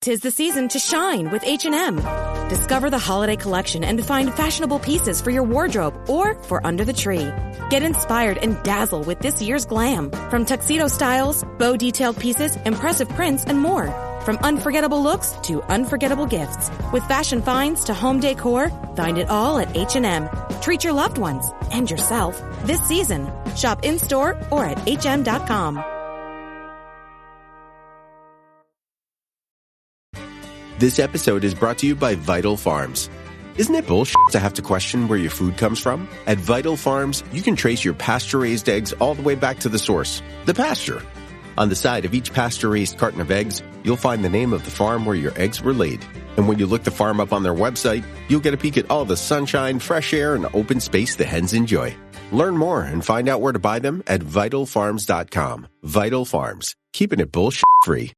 'Tis the season to shine with H&M. Discover the holiday collection and find fashionable pieces for your wardrobe or for under the tree. Get inspired and dazzle with this year's glam. From tuxedo styles, bow detailed pieces, impressive prints, and more. From unforgettable looks to unforgettable gifts. With fashion finds to home decor, find it all at H&M. Treat your loved ones and yourself this season. Shop in-store or at hm.com. This episode is brought to you by Vital Farms. Isn't it bullshit to have to question where your food comes from? At Vital Farms, you can trace your pasture-raised eggs all the way back to the source, the pasture. On the side of each pasture-raised carton of eggs, you'll find the name of the farm where your eggs were laid. And when you look the farm up on their website, you'll get a peek at all the sunshine, fresh air, and open space the hens enjoy. Learn more and find out where to buy them at vitalfarms.com. Vital Farms, keeping it bullshit-free.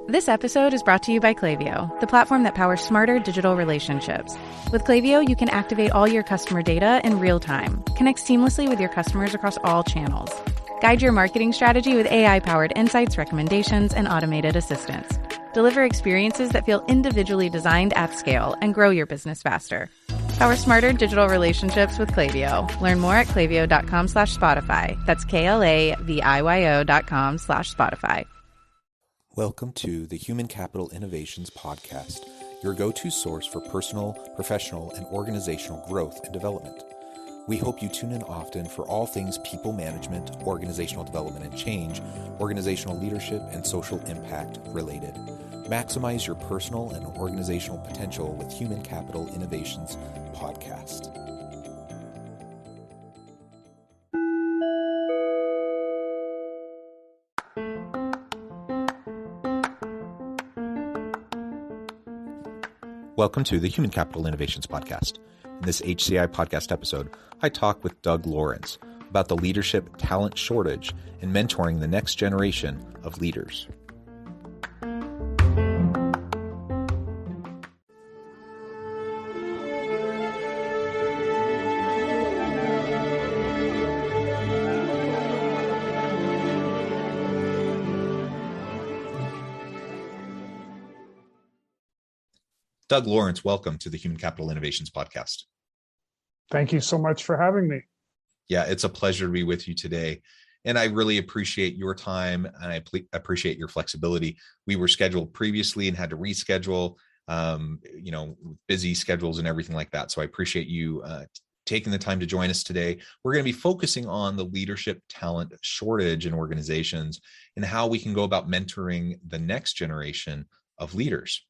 This episode is brought to you by Klaviyo, the platform that powers smarter digital relationships. With Klaviyo, you can activate all your customer data in real time, connect seamlessly with your customers across all channels, guide your marketing strategy with AI-powered insights, recommendations, and automated assistance, deliver experiences that feel individually designed at scale, and grow your business faster. Power smarter digital relationships with Klaviyo. Learn more at klaviyo.com/Spotify. That's KLAVIYO.com/Spotify. Welcome to the Human Capital Innovations Podcast, your go-to source for personal, professional, and organizational growth and development. We hope you tune in often for all things people management, organizational development and change, organizational leadership, and social impact related. Maximize your personal and organizational potential with Human Capital Innovations Podcast. Welcome to the Human Capital Innovations Podcast. In this HCI podcast episode, I talk with Doug Lawrence about the leadership talent shortage and mentoring the next generation of leaders. Doug Lawrence, welcome to the Human Capital Innovations Podcast. Thank you so much for having me. Yeah, it's a pleasure to be with you today. And I really appreciate your time and I appreciate your flexibility. We were scheduled previously and had to reschedule, busy schedules and everything like that. So I appreciate you taking the time to join us today. We're going to be focusing on the leadership talent shortage in organizations and how we can go about mentoring the next generation of leaders.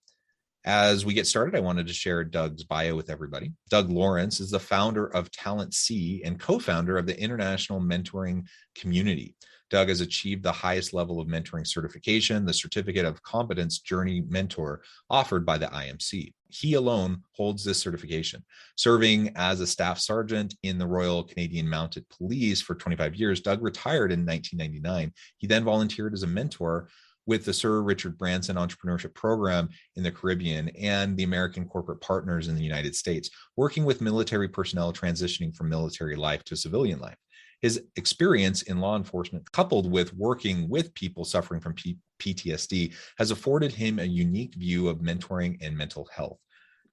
As we get started, I wanted to share Doug's bio with everybody. Doug Lawrence is the founder of Talent C and co-founder of the International Mentoring Community. Doug has achieved the highest level of mentoring certification, the Certificate of Competence Journey Mentor, offered by the IMC. He alone holds this certification. Serving as a staff sergeant in the Royal Canadian Mounted Police for 25 years, Doug retired in 1999. He then volunteered as a mentor with the Sir Richard Branson Entrepreneurship Program in the Caribbean and the American Corporate Partners in the United States, working with military personnel transitioning from military life to civilian life. His experience in law enforcement, coupled with working with people suffering from PTSD, has afforded him a unique view of mentoring and mental health.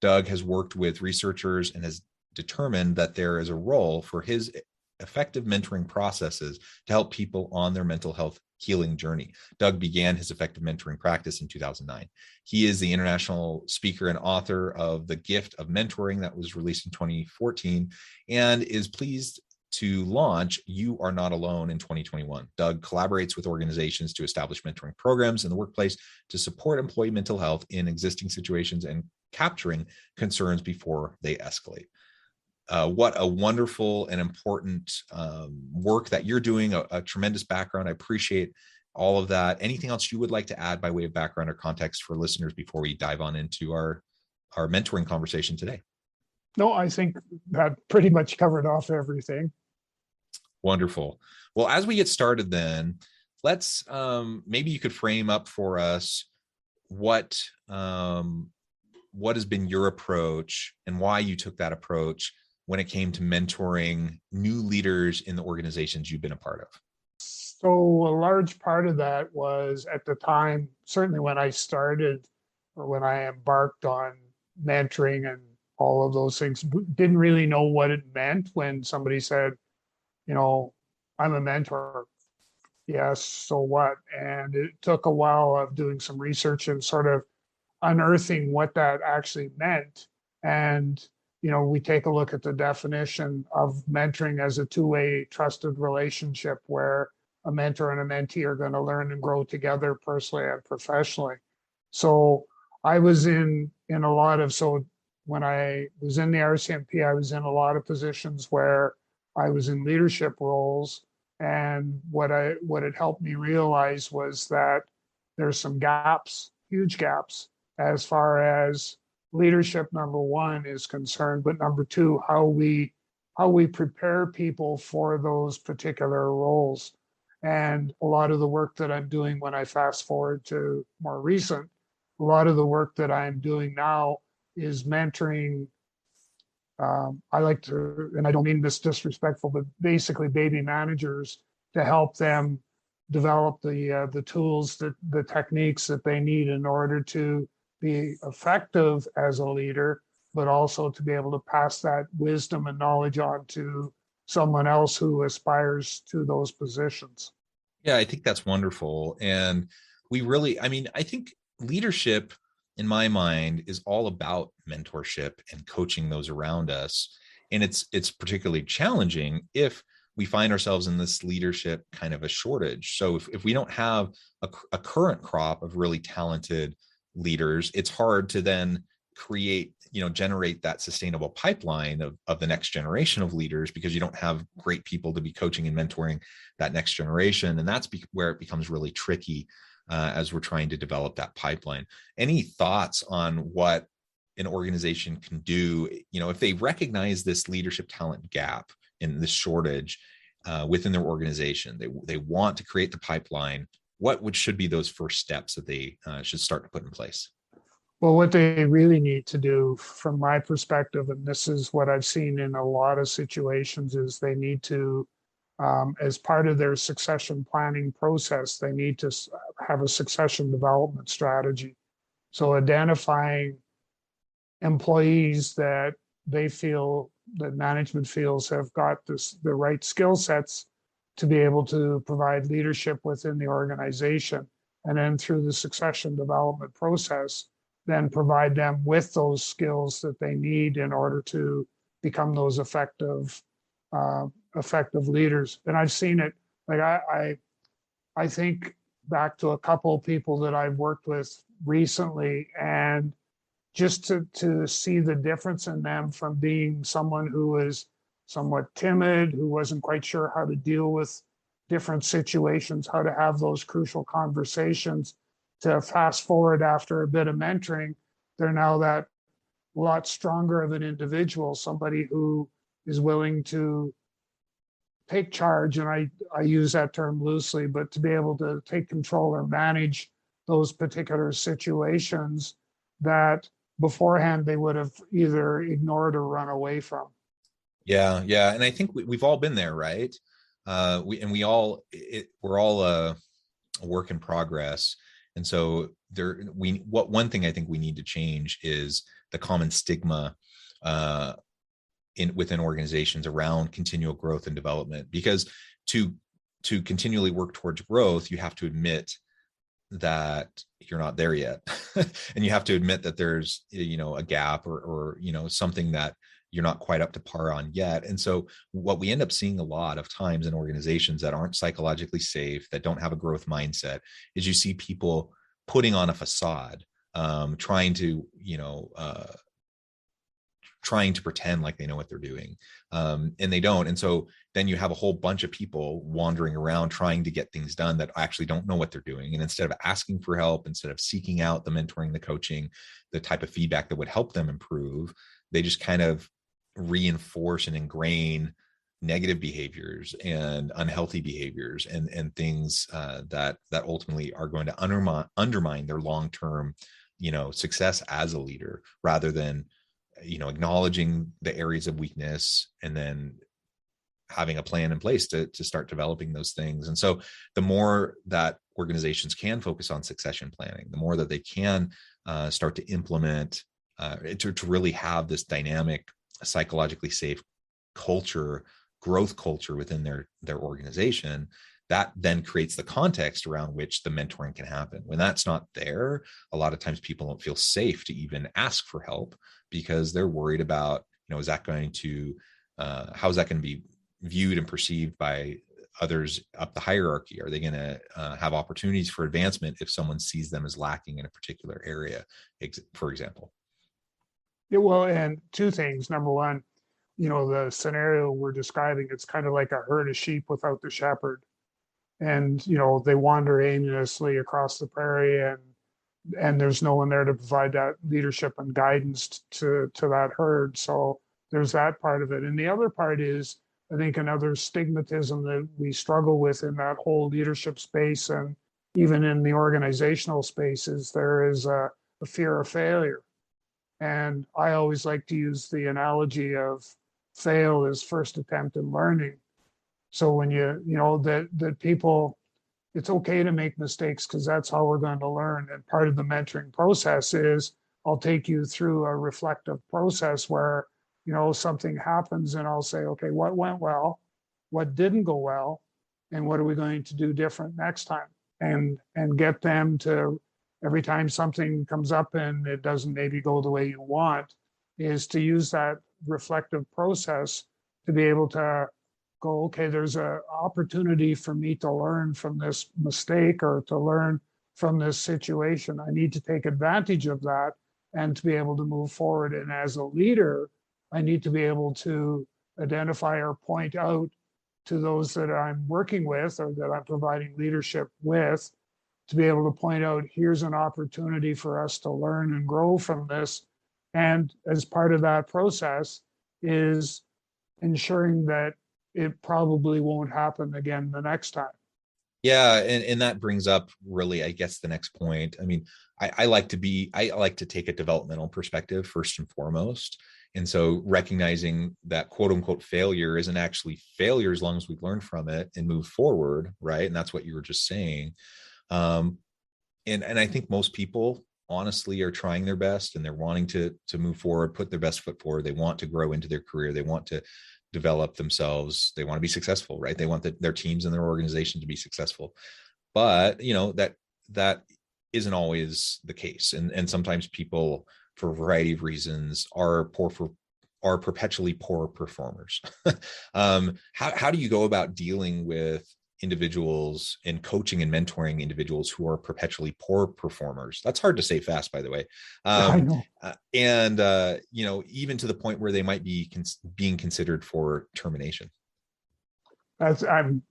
Doug has worked with researchers and has determined that there is a role for his effective mentoring processes to help people on their mental health healing journey. Doug began his effective mentoring practice in 2009. He is the international speaker and author of The Gift of Mentoring that was released in 2014 and is pleased to launch You Are Not Alone in 2021. Doug collaborates with organizations to establish mentoring programs in the workplace to support employee mental health in existing situations and capturing concerns before they escalate. What a wonderful and important work that you're doing, a tremendous background. I appreciate all of that. Anything else you would like to add by way of background or context for listeners before we dive on into our mentoring conversation today? No, I think that pretty much covered off everything. Wonderful. Well, as we get started then, let's maybe you could frame up for us what has been your approach and why you took that approach when it came to mentoring new leaders in the organizations you've been a part of. So a large part of that was at the time, certainly when I started or when I embarked on mentoring and all of those things, didn't really know what it meant when somebody said, I'm a mentor. Yes, so what? And it took a while of doing some research and sort of unearthing what that actually meant. And, we take a look at the definition of mentoring as a two-way trusted relationship where a mentor and a mentee are going to learn and grow together personally and professionally. So I was so when I was in the RCMP, I was in a lot of positions where I was in leadership roles. And what it helped me realize was that there's some gaps, huge gaps, as far as leadership, number one, is concerned, but number two, how we prepare people for those particular roles. And a lot of the work that I'm doing when I fast forward to more recent, a lot of the work that I'm doing now is mentoring. I like to, and I don't mean this disrespectful, but basically baby managers to help them develop the tools, the techniques that they need in order to be effective as a leader, but also to be able to pass that wisdom and knowledge on to someone else who aspires to those positions. Yeah, I think that's wonderful. And I think leadership in my mind is all about mentorship and coaching those around us. And it's particularly challenging if we find ourselves in this leadership kind of a shortage. So if we don't have a current crop of really talented leaders, it's hard to then generate that sustainable pipeline of the next generation of leaders, because you don't have great people to be coaching and mentoring that next generation. And that's where it becomes really tricky as we're trying to develop that pipeline. Any thoughts on what an organization can do, if they recognize this leadership talent gap in this shortage within their organization, they want to create the pipeline, what should be those first steps that they should start to put in place? Well, what they really need to do, from my perspective, and this is what I've seen in a lot of situations, is they need to, as part of their succession planning process, they need to have a succession development strategy. So identifying employees that they feel, that management feels have got the right skill sets to be able to provide leadership within the organization. And then through the succession development process, then provide them with those skills that they need in order to become those effective leaders. And I've seen it, like I think back to a couple of people that I've worked with recently, and just to see the difference in them from being someone who was somewhat timid, who wasn't quite sure how to deal with different situations, how to have those crucial conversations, to fast forward after a bit of mentoring, they're now that lot stronger of an individual, somebody who is willing to take charge. And I use that term loosely, but to be able to take control or manage those particular situations that beforehand they would have either ignored or run away from. Yeah. And I think we've all been there, right? We're all a work in progress. And so one thing I think we need to change is the common stigma within organizations around continual growth and development, because to continually work towards growth, you have to admit that you're not there yet. And you have to admit that there's, a gap or something that you're not quite up to par on yet. And so what we end up seeing a lot of times in organizations that aren't psychologically safe, that don't have a growth mindset, is you see people putting on a facade, trying to pretend like they know what they're doing. And they don't. And so then you have a whole bunch of people wandering around trying to get things done that actually don't know what they're doing. And instead of asking for help, instead of seeking out the mentoring, the coaching, the type of feedback that would help them improve, they just kind of reinforce and ingrain negative behaviors and unhealthy behaviors and things that ultimately are going to undermine their long-term, success as a leader, rather than, acknowledging the areas of weakness and then having a plan in place to start developing those things. And so the more that organizations can focus on succession planning, the more that they can start to implement to really have this dynamic, psychologically safe culture, growth culture within their organization, that then creates the context around which the mentoring can happen. When that's not there, a lot of times people don't feel safe to even ask for help because they're worried about, is that going to, how is that going to be viewed and perceived by others up the hierarchy? Are they going to have opportunities for advancement if someone sees them as lacking in a particular area, for example? Yeah, well, and two things. Number one, the scenario we're describing, it's kind of like a herd of sheep without the shepherd. And, they wander aimlessly across the prairie and there's no one there to provide that leadership and guidance to that herd. So there's that part of it. And the other part is, I think, another stigmatism that we struggle with in that whole leadership space and even in the organizational spaces, there is a fear of failure. And I always like to use the analogy of fail is first attempt in learning. So when that people, it's okay to make mistakes because that's how we're going to learn. And part of the mentoring process is I'll take you through a reflective process where, something happens and I'll say, okay, what went well, what didn't go well, and what are we going to do different next time? And get them to, every time something comes up and it doesn't maybe go the way you want, is to use that reflective process to be able to go, okay, there's an opportunity for me to learn from this mistake or to learn from this situation. I need to take advantage of that and to be able to move forward. And as a leader, I need to be able to identify or point out to those that I'm working with or that I'm providing leadership with, to be able to point out, here's an opportunity for us to learn and grow from this. And as part of that process is ensuring that it probably won't happen again the next time. Yeah. And that brings up really, I guess, the next point. I mean, I like to take a developmental perspective first and foremost. And so recognizing that quote unquote failure isn't actually failure as long as we learn from it and move forward. Right. And that's what you were just saying. And I think most people honestly are trying their best and they're wanting to move forward, put their best foot forward. They want to grow into their career. They want to develop themselves. They want to be successful, right? They want their teams and their organization to be successful. But, that isn't always the case. And sometimes people, for a variety of reasons, are perpetually poor performers. How do you go about dealing with individuals and coaching and mentoring individuals who are perpetually poor performers? That's hard to say fast, by the way. I know. And even to the point where they might be being considered for termination. I'm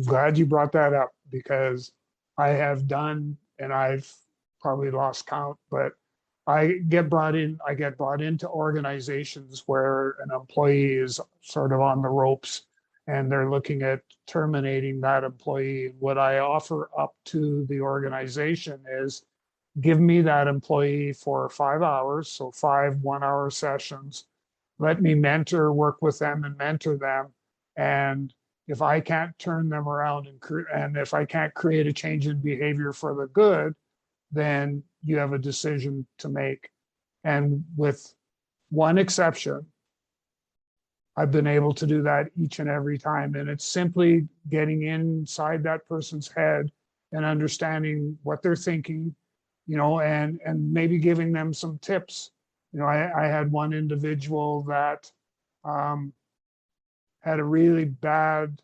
glad you brought that up because I have done, and I've probably lost count, but I get brought into organizations where an employee is sort of on the ropes and they're looking at terminating that employee. What I offer up to the organization is give me that employee for 5 hours, so 5 1-hour sessions. Let me work with them and mentor them. And if I can't turn them around and if I can't create a change in behavior for the good, then you have a decision to make. And with one exception, I've been able to do that each and every time. And it's simply getting inside that person's head and understanding what they're thinking, and maybe giving them some tips. I had one individual that had a really bad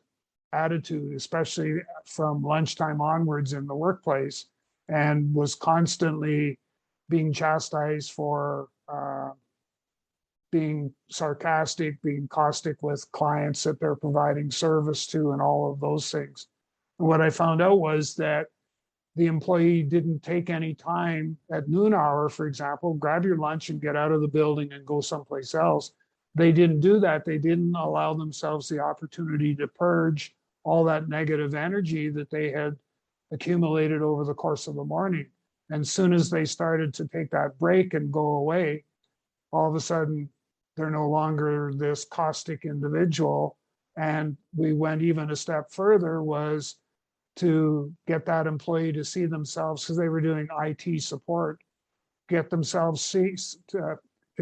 attitude, especially from lunchtime onwards in the workplace, and was constantly being chastised for being sarcastic, being caustic with clients that they're providing service to, and all of those things. And what I found out was that the employee didn't take any time at noon hour, for example, grab your lunch and get out of the building and go someplace else. They didn't do that. They didn't allow themselves the opportunity to purge all that negative energy that they had accumulated over the course of the morning. And as soon as they started to take that break and go away, all of a sudden, they're no longer this caustic individual. And we went even a step further, was to get that employee to see themselves, because they were doing IT support, get themselves to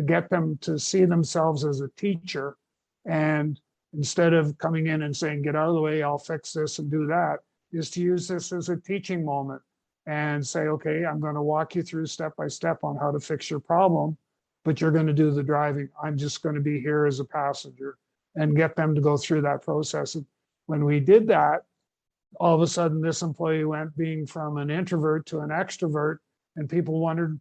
get them to see themselves as a teacher. And instead of coming in and saying, get out of the way, I'll fix this and do that, is to use this as a teaching moment and say, okay, I'm going to walk you through step by step on how to fix your problem, but you're going to do the driving. I'm just going to be here as a passenger, and get them to go through that process. And when we did that, all of a sudden this employee went being from an introvert to an extrovert, and people wondered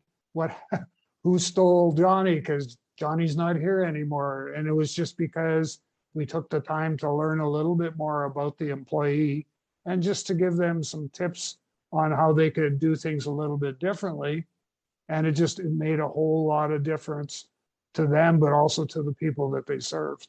who stole Johnny, because Johnny's not here anymore. And it was just because we took the time to learn a little bit more about the employee, and just to give them some tips on how they could do things a little bit differently. And it made a whole lot of difference to them, but also to the people that they served.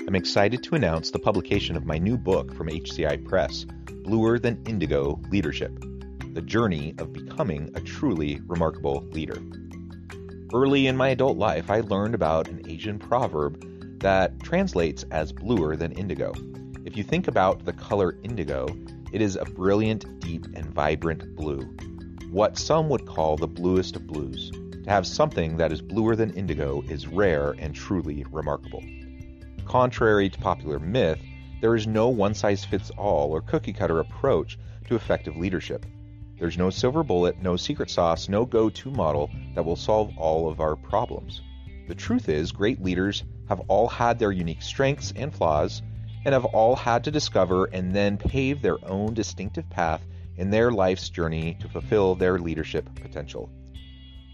I'm excited to announce the publication of my new book from HCI Press, Bluer Than Indigo Leadership: The Journey of Becoming a Truly Remarkable Leader. Early in my adult life, I learned about an Asian proverb that translates as bluer than indigo. If you think about the color indigo, it is a brilliant, deep, and vibrant blue, what some would call the bluest of blues. To have something that is bluer than indigo is rare and truly remarkable. Contrary to popular myth, there is no one-size-fits-all or cookie-cutter approach to effective leadership. There's no silver bullet, no secret sauce, no go-to model that will solve all of our problems. The truth is, great leaders have all had their unique strengths and flaws, and have all had to discover and then pave their own distinctive path in their life's journey to fulfill their leadership potential.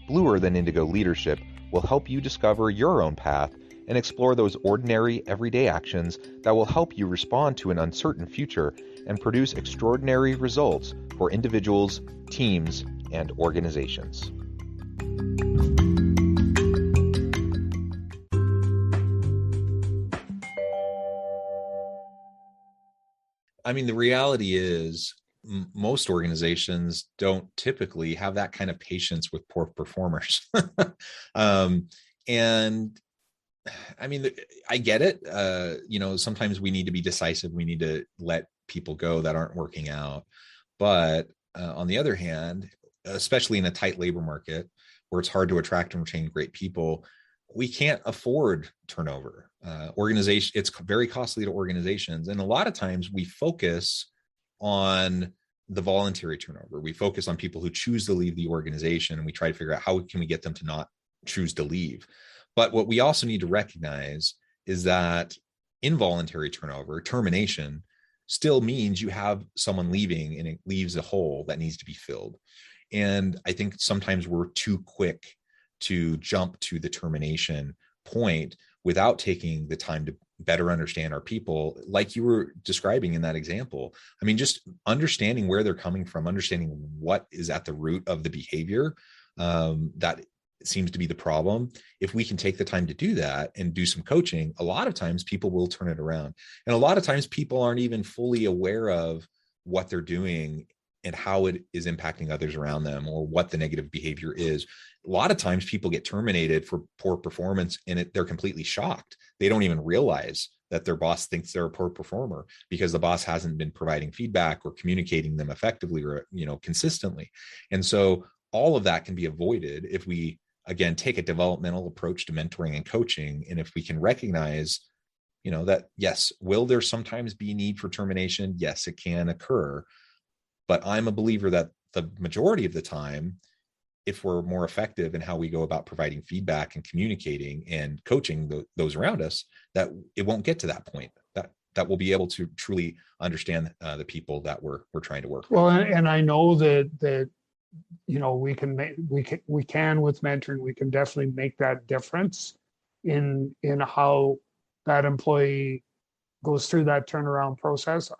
Bluer Than Indigo Leadership will help you discover your own path and explore those ordinary, everyday actions that will help you respond to an uncertain future and produce extraordinary results for individuals, teams, and organizations. I mean, the reality is most organizations don't typically have that kind of patience with poor performers. And I mean, I get it. Sometimes we need to be decisive. We need to let people go that aren't working out. But on the other hand, especially in a tight labor market where it's hard to attract and retain great people, we can't afford turnover. It's very costly to organizations. And a lot of times we focus on the voluntary turnover. We focus on people who choose to leave the organization, and we try to figure out how can we get them to not choose to leave. But what we also need to recognize is that involuntary turnover, termination, still means you have someone leaving and it leaves a hole that needs to be filled. And I think sometimes we're too quick to jump to the termination point without taking the time to better understand our people, like you were describing in that example. I mean, just understanding where they're coming from, understanding what is at the root of the behavior that seems to be the problem. If we can take the time to do that and do some coaching, a lot of times people will turn it around. And a lot of times people aren't even fully aware of what they're doing and how it is impacting others around them, or what the negative behavior is. A lot of times people get terminated for poor performance and they're completely shocked. They don't even realize that their boss thinks they're a poor performer because the boss hasn't been providing feedback or communicating them effectively or, consistently. And so all of that can be avoided if we, again, take a developmental approach to mentoring and coaching. And if we can recognize, that yes, will there sometimes be need for termination? Yes, it can occur. But I'm a believer that the majority of the time, if we're more effective in how we go about providing feedback and communicating and coaching those around us, that it won't get to that point, that we'll be able to truly understand the people that we're trying to work with. Well, and I know that we can with mentoring, we can definitely make that difference in how that employee goes through that turnaround process.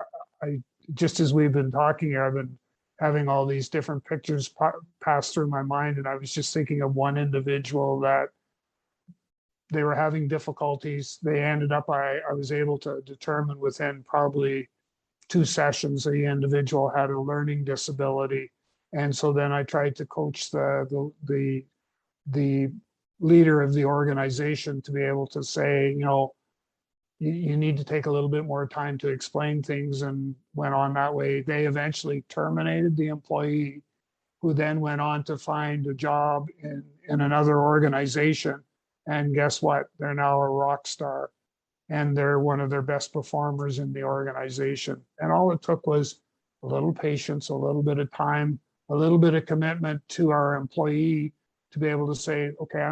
I just, as we've been talking, I've been having all these different pictures pass through my mind, and I was just thinking of one individual that they were having difficulties. They ended up, I was able to determine within probably 2 sessions, the individual had a learning disability. And so then I tried to coach the leader of the organization to be able to say, you know, you need to take a little bit more time to explain things, and went on that way. They eventually terminated the employee, who then went on to find a job in another organization. And guess what? They're now a rock star, and they're one of their best performers in the organization. And all it took was a little patience, a little bit of time, a little bit of commitment to our employee to be able to say, okay,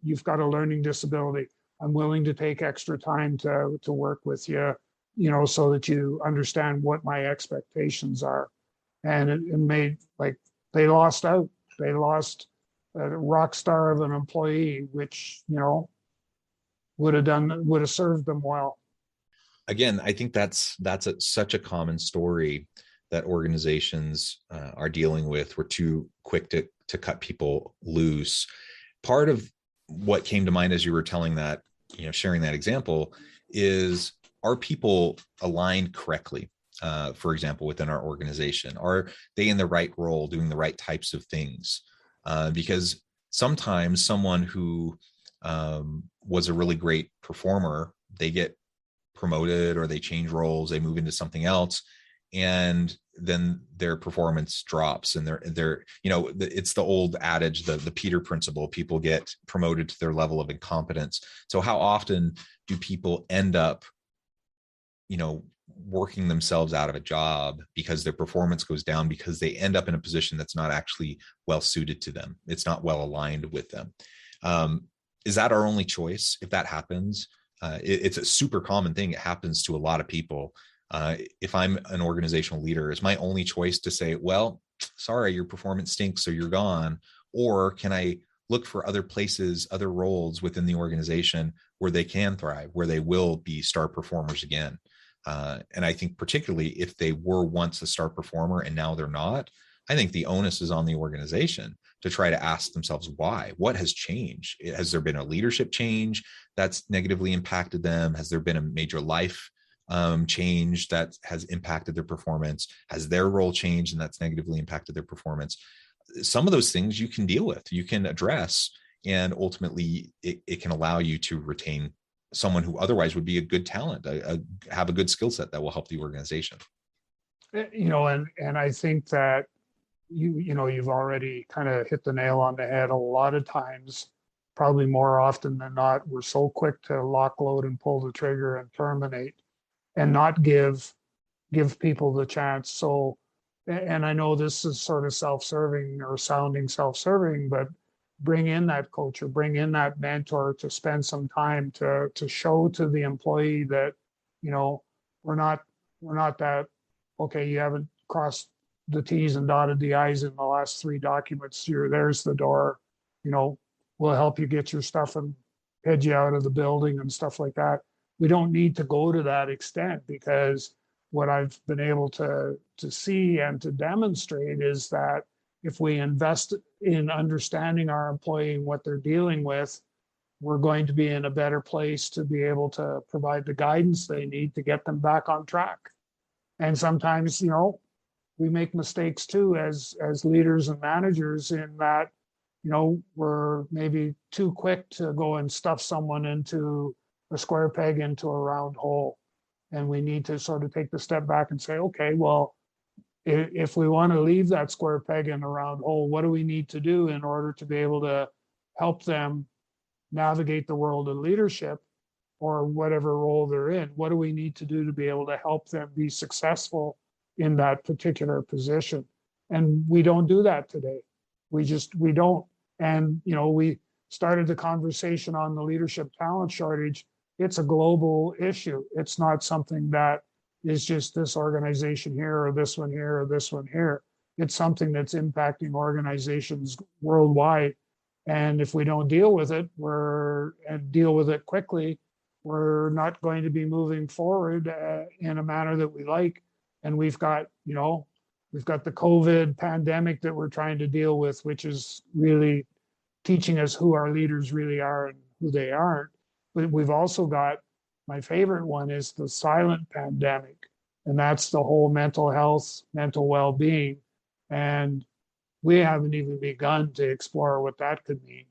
you've got a learning disability. I'm willing to take extra time to work with you, so that you understand what my expectations are. And it made, like, they lost out. They lost a rock star of an employee, which, would have served them well. Again, I think that's such a common story that organizations are dealing with. We're too quick to cut people loose. Part of what came to mind as you were telling that, sharing that example, is, are people aligned correctly? For example, within our organization, are they in the right role, doing the right types of things? Because sometimes someone who was a really great performer, they get promoted or they change roles, they move into something else, and then their performance drops, and they're it's the old adage, the Peter principle: people get promoted to their level of incompetence. So how often do people end up working themselves out of a job because their performance goes down, because they end up in a position that's not actually well suited to them? It's not well aligned with them. Is that our only choice if that happens? It's a super common thing. It happens to a lot of people. If I'm an organizational leader, is my only choice to say, well, sorry, your performance stinks, so you're gone? Or can I look for other places, other roles within the organization where they can thrive, where they will be star performers again? And I think particularly if they were once a star performer and now they're not, I think the onus is on the organization to try to ask themselves why. What has changed? Has there been a leadership change that's negatively impacted them? Has there been a major life change that has impacted their performance? Has their role changed and that's negatively impacted their performance? Some of those things you can deal with, you can address, and ultimately it can allow you to retain someone who otherwise would be a good talent, have a good skill set that will help the organization. And I think that you've already kind of hit the nail on the head. A lot of times, probably more often than not, we're so quick to lock, load, and pull the trigger and terminate, and not give people the chance. So, and I know this is sort of self-serving or sounding self-serving, but bring in that coach or bring in that mentor to spend some time to show to the employee that, we're not that, okay, you haven't crossed the T's and dotted the I's in the last 3 documents. There's the door, we'll help you get your stuff and head you out of the building and stuff like that. We don't need to go to that extent, because what I've been able to see and to demonstrate is that if we invest in understanding our employee and what they're dealing with, we're going to be in a better place to be able to provide the guidance they need to get them back on track. And sometimes, we make mistakes too as leaders and managers, in that, we're maybe too quick to go and stuff someone into a square peg into a round hole. And we need to sort of take the step back and say, okay, well, if we want to leave that square peg in a round hole, what do we need to do in order to be able to help them navigate the world of leadership or whatever role they're in? What do we need to do to be able to help them be successful in that particular position? And we don't do that today. We don't. And, we started the conversation on the leadership talent shortage. It's a global issue. It's not something that is just this organization here or this one here or this one here. It's something that's impacting organizations worldwide. And if we don't deal with it, and deal with it quickly, we're not going to be moving forward in a manner that we like. And we've got the COVID pandemic that we're trying to deal with, which is really teaching us who our leaders really are and who they aren't. But we've also got, my favorite one is the silent pandemic, and that's the whole mental health, mental well-being. And we haven't even begun to explore what that could mean.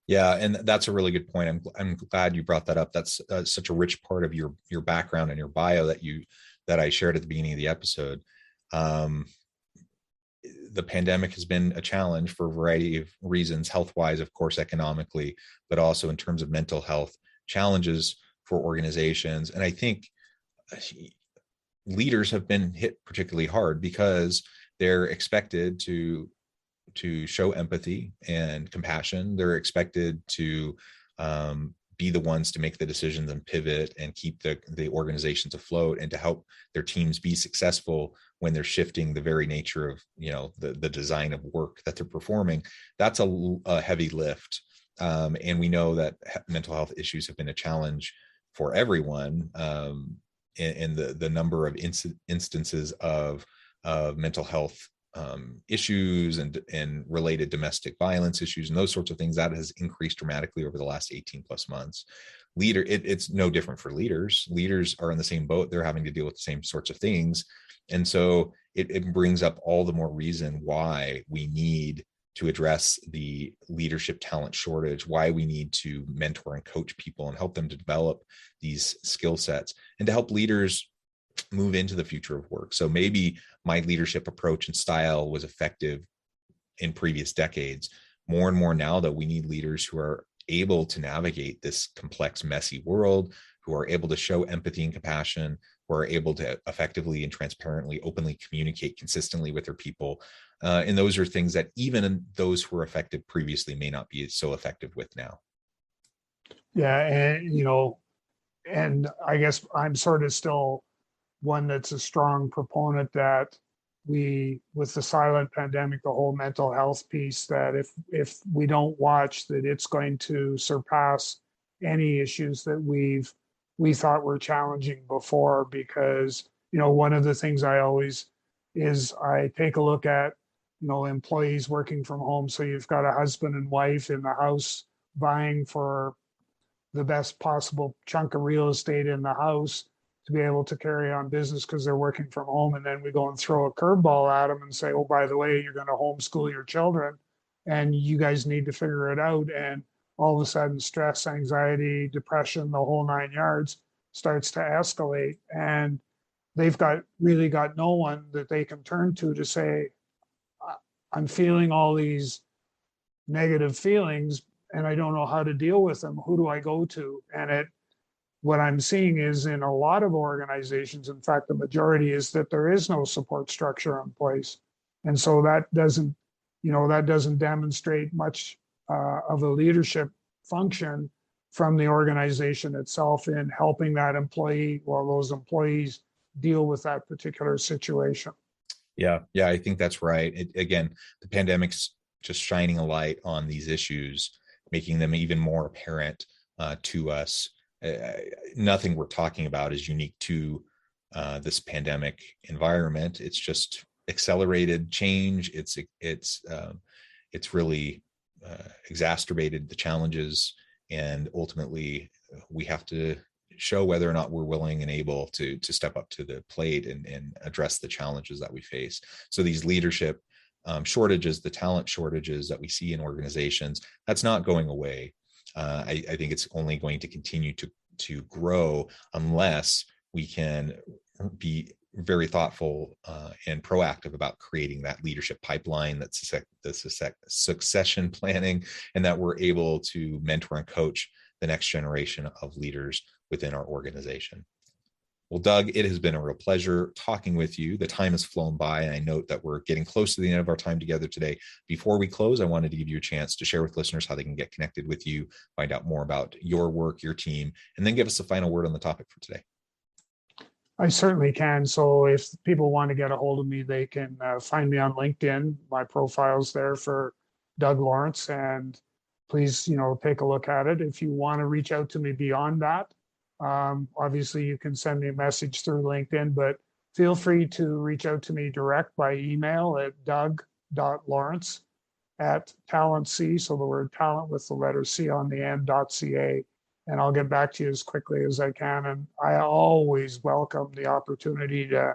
Yeah, and that's a really good point. I'm glad you brought that up. That's such a rich part of your background and your bio that I shared at the beginning of the episode. The pandemic has been a challenge for a variety of reasons, health-wise, of course, economically, but also in terms of mental health challenges for organizations. And I think leaders have been hit particularly hard because they're expected to show empathy and compassion. They're expected to be the ones to make the decisions and pivot and keep the organizations afloat, and to help their teams be successful when they're shifting the very nature of the design of work that they're performing. That's a heavy lift, and we know that mental health issues have been a challenge for everyone, and the number of instances of mental health issues and related domestic violence issues and those sorts of things, that has increased dramatically over the last 18 plus months. It's no different for leaders. Leaders are in the same boat. They're having to deal with the same sorts of things. And so it brings up all the more reason why we need to address the leadership talent shortage, why we need to mentor and coach people and help them to develop these skill sets, and to help leaders move into the future of work. So maybe my leadership approach and style was effective in previous decades. More and more now, though, we need leaders who are able to navigate this complex, messy world, who are able to show empathy and compassion, who are able to effectively and transparently, openly communicate consistently with their people. And those are things that even those who were effective previously may not be so effective with now. Yeah, and I guess I'm sort of still one that's a strong proponent that with the silent pandemic, the whole mental health piece, that if we don't watch, that it's going to surpass any issues that we thought were challenging before. Because one of the things I take a look at employees working from home. So you've got a husband and wife in the house vying for the best possible chunk of real estate in the house to be able to carry on business because they're working from home. And then we go and throw a curveball at them and say, oh, by the way, you're going to homeschool your children and you guys need to figure it out. And all of a sudden, stress, anxiety, depression, the whole 9 yards starts to escalate. And they've really got no one that they can turn to say, I'm feeling all these negative feelings and I don't know how to deal with them. Who do I go to? And what I'm seeing is in a lot of organizations, in fact, the majority, is that there is no support structure in place. And so that doesn't demonstrate much of a leadership function from the organization itself in helping that employee or those employees deal with that particular situation. Yeah, I think that's right. Again, the pandemic's just shining a light on these issues, making them even more apparent to us. Nothing we're talking about is unique to this pandemic environment. It's just accelerated change. It's really exacerbated the challenges, and ultimately we have to show whether or not we're willing and able to step up to the plate and address the challenges that we face. So these leadership shortages, the talent shortages that we see in organizations, that's not going away. I think it's only going to continue to grow unless we can be very thoughtful and proactive about creating that leadership pipeline, that's the succession planning, and that we're able to mentor and coach the next generation of leaders within our organization. Well, Doug, it has been a real pleasure talking with you. The time has flown by, and I note that we're getting close to the end of our time together today. Before we close, I wanted to give you a chance to share with listeners how they can get connected with you, find out more about your work, your team, and then give us a final word on the topic for today. I certainly can. So if people want to get a hold of me, they can find me on LinkedIn. My profile's there for Doug Lawrence, and please, take a look at it. If you want to reach out to me beyond that, obviously you can send me a message through LinkedIn, but feel free to reach out to me direct by email at doug.lawrence@talentc, so the word talent with the letter C on the end, .ca, and I'll get back to you as quickly as I can. And I always welcome the opportunity to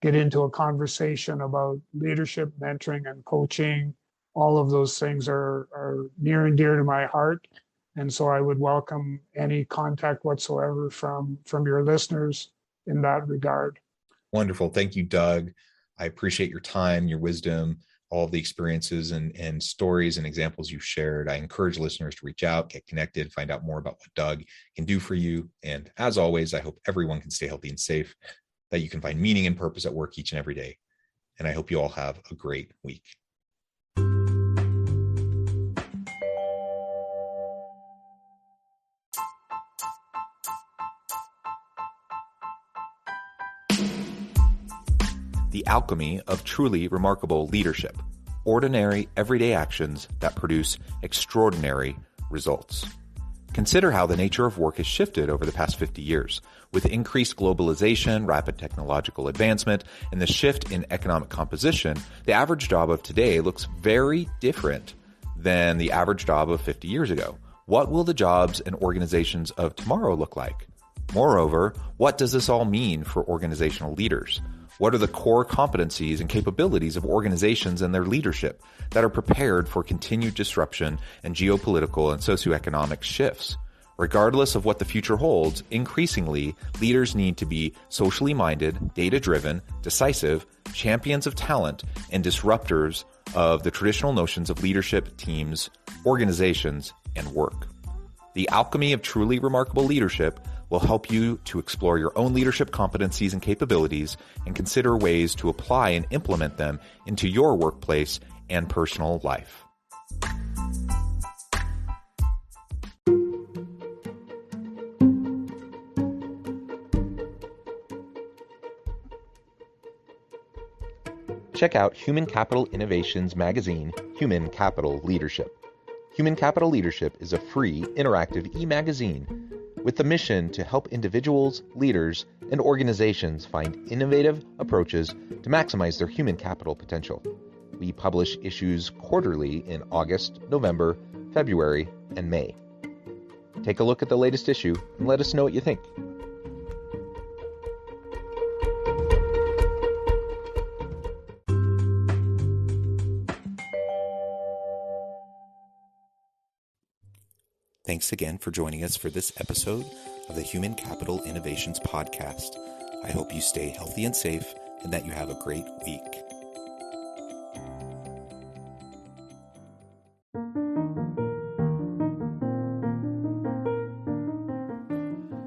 get into a conversation about leadership, mentoring, and coaching. All of those things are near and dear to my heart. And so I would welcome any contact whatsoever from your listeners in that regard. Wonderful. Thank you, Doug. I appreciate your time, your wisdom, all of the experiences and stories and examples you've shared. I encourage listeners to reach out, get connected, find out more about what Doug can do for you. And as always, I hope everyone can stay healthy and safe, that you can find meaning and purpose at work each and every day. And I hope you all have a great week. The alchemy of truly remarkable leadership. Ordinary, everyday actions that produce extraordinary results. Consider how the nature of work has shifted over the past 50 years. With increased globalization, rapid technological advancement, and the shift in economic composition, the average job of today looks very different than the average job of 50 years ago. What will the jobs and organizations of tomorrow look like? Moreover, what does this all mean for organizational leaders? What are the core competencies and capabilities of organizations and their leadership that are prepared for continued disruption and geopolitical and socioeconomic shifts? Regardless of what the future holds, increasingly, leaders need to be socially minded, data-driven, decisive, champions of talent, and disruptors of the traditional notions of leadership, teams, organizations, and work. The alchemy of truly remarkable leadership will help you to explore your own leadership competencies and capabilities and consider ways to apply and implement them into your workplace and personal life. Check out Human Capital Innovations magazine, Human Capital Leadership. Human Capital Leadership is a free, interactive e-magazine with the mission to help individuals, leaders, and organizations find innovative approaches to maximize their human capital potential. We publish issues quarterly in August, November, February, and May. Take a look at the latest issue and let us know what you think. Thanks again for joining us for this episode of the Human Capital Innovations Podcast. I hope you stay healthy and safe and that you have a great week.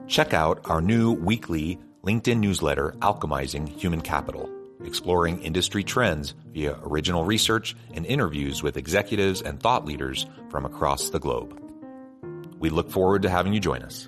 Check out our new weekly LinkedIn newsletter, Alchemizing Human Capital, exploring industry trends via original research and interviews with executives and thought leaders from across the globe. We look forward to having you join us.